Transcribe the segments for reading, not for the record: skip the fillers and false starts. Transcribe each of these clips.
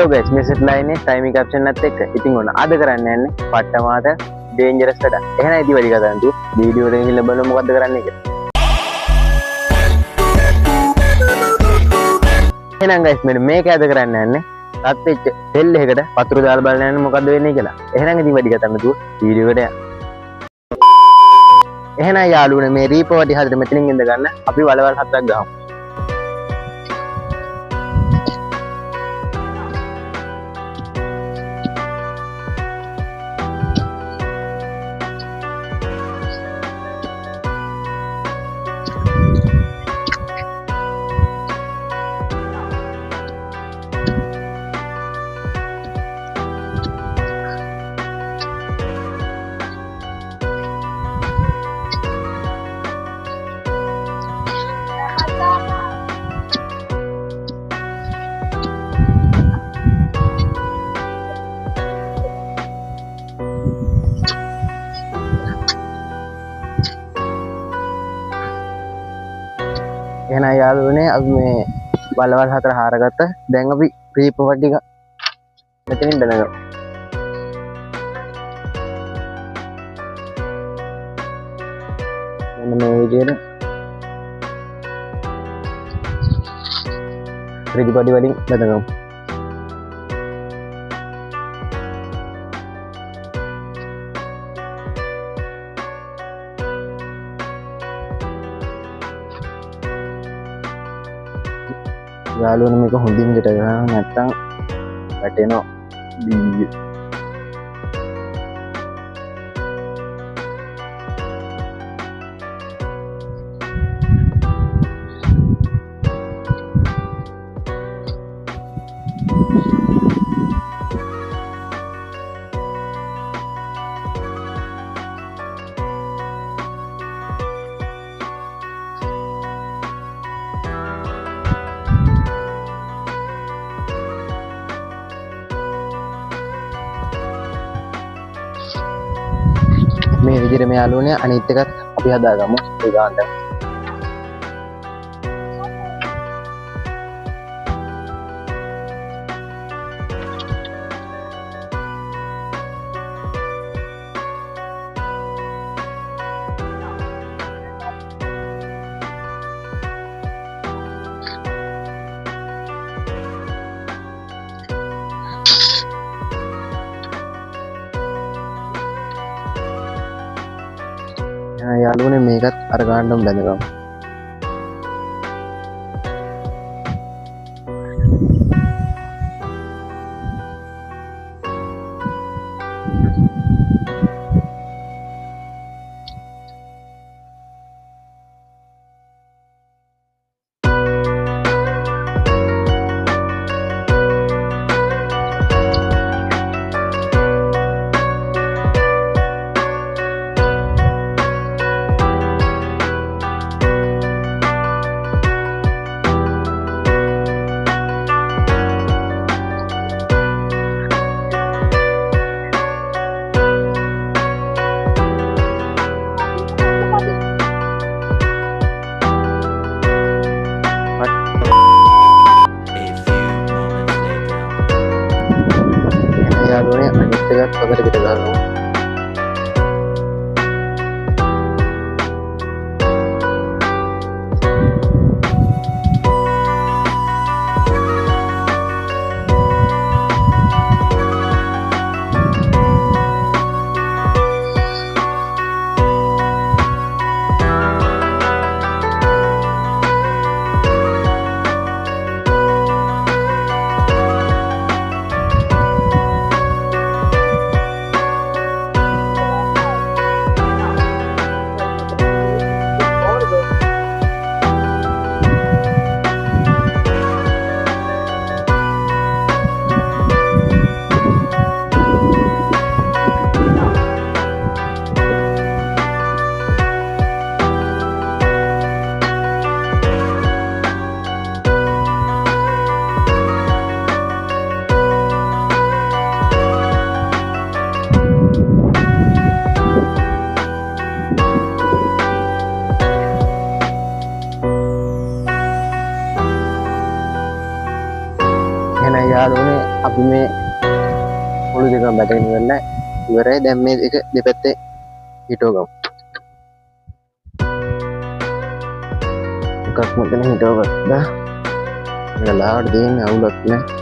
Hello guys, මේ සෙට්ලා ඉන්නේ time caption එකත් එක්ක. ඉතින් ඔන්න අද කරන්න යන්නේ පට්ටමාත ඩේන්ජරස් වැඩ. එහෙනම් ඉතින් වැඩි කතා නැතුව වීඩියෝ එකට ගිහිල්ලා බලමු මොකද්ද කරන්නේ කියලා. එහෙනම් guys මෙන්න මේක ඇද කරන්න යන්නේ රත් වෙච්ච තෙල් එකකට වතුර දාලා බලන්න යන්නේ මොකද්ද වෙන්නේ කියලා. එහෙනම් ඉතින් වැඩි කතා නැතුව වීඩියෝ එකට යන්න. එහෙනම් යාළුවනේ මේ රීපෝටි හදට මෙතනින් ඉඳ ගන්න අපි වලවල් හතරක් ගහමු. එහෙනම් යාළුවනේ අපි මේ බලවල් හතර හාරගත්ත. දැන් අපි රීපෝටි ටික මෙතනින් බැලගමු. මෙන්න මේ විදිහට රීපෝටි වලින් බැලගමු. යාළුවනේ මේක හොඳින් ගෙට ගන්න නැත්තම් වැටෙනවා බීජ. මේ විදිහට මේ යාළුවනේ අනිත් එකත් අපි හදාගමු ඒ ගානට. යාළුවනේ මේකත් අර ගානටම බැඳගමු. බැඳගෙන ඉවරලා ඉවරයි. දැන් මේ එක දෙපැත්තේ හිටව ගමු. එකක් මෙතන හිටව ගත්තා. ගලාවට දෙන්නේ අවුලක් නැහැ.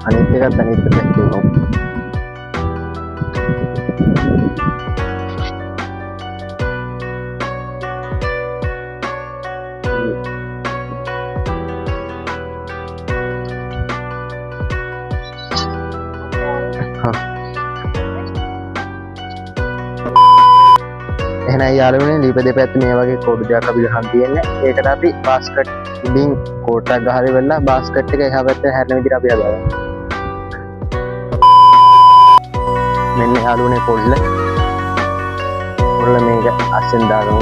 අනිත් එකත් අනිත් පැත්තේ ගමු. එහෙනම් යාළුවනේ ලිප දෙපැත්තේ මේ වගේ කෝඩු දෙකක් අපි ගහන් තියෙන්නේ. ඒකට අපි බාස්කට් උඩින් කෝට්ටක් ගහලා ඉවරලා බාස්කට් එක එහා පැත්තේ හැරෙන විදිහට අපි හදාගමු. මෙන්න යාළුවනේ පොල්ල මේක අස්සෙන් දාගමු.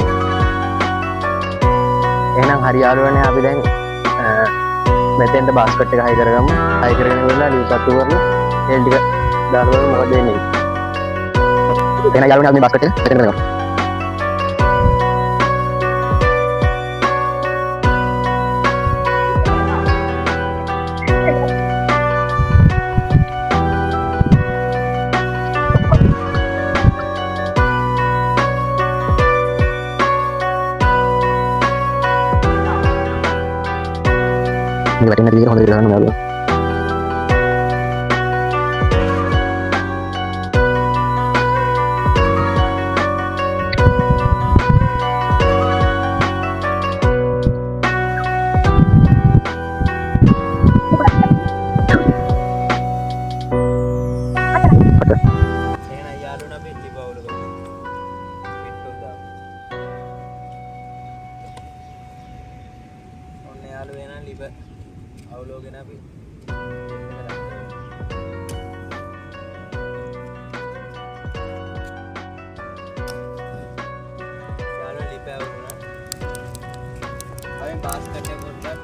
එහෙනම් හරි යාළුවනේ අපි දැන් මෙතෙන්ට බාස්කට් එක හයි කරගමු. හයි කරගෙන ඉවරලා ලිප් අතු කරලා තෙල් ටික දාලා බලමු මොකද වෙන්නේ. එහෙනම් යාළුවනේ අපි බාස්කට් එක මෙතෙන් කරගමු. ini batin dari Honda dalam lalu. අවලෝකන අපි යාළුවා ලිප අවුරුනා අපි බාස්කට් එක පොඩ්ඩක්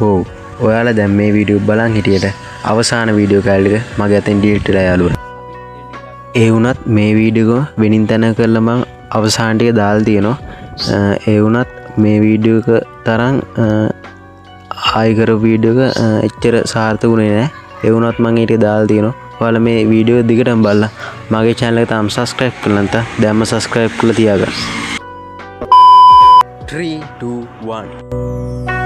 හෝ ඔයාලා දැන් මේ වීඩියෝ බලන් හිටියට අවසාන වීඩියෝ කෑල්ල එක මගේ අතෙන් ඩිලීට් වෙලා යාළුවා. ඒ වුණත් මේ වීඩියෝ එක වෙනින් තැන කරලා මම අවසාන ටික දාලා තියෙනවා. ඒ වුණත් මේ වීඩියෝ එක තරම් ආයි කරපු වීඩියෝ එක එච්චර සාර්ථකුනේ නැහැ. ඒ වුණත් මම ඊට දාලා තියෙනවා. ඔයාලා මේ වීඩියෝ එක දිගටම බලලා මගේ channel එක තාම subscribe කරලා නැත්නම් දැන්ම subscribe කරලා තියාගන්න. 3 2 1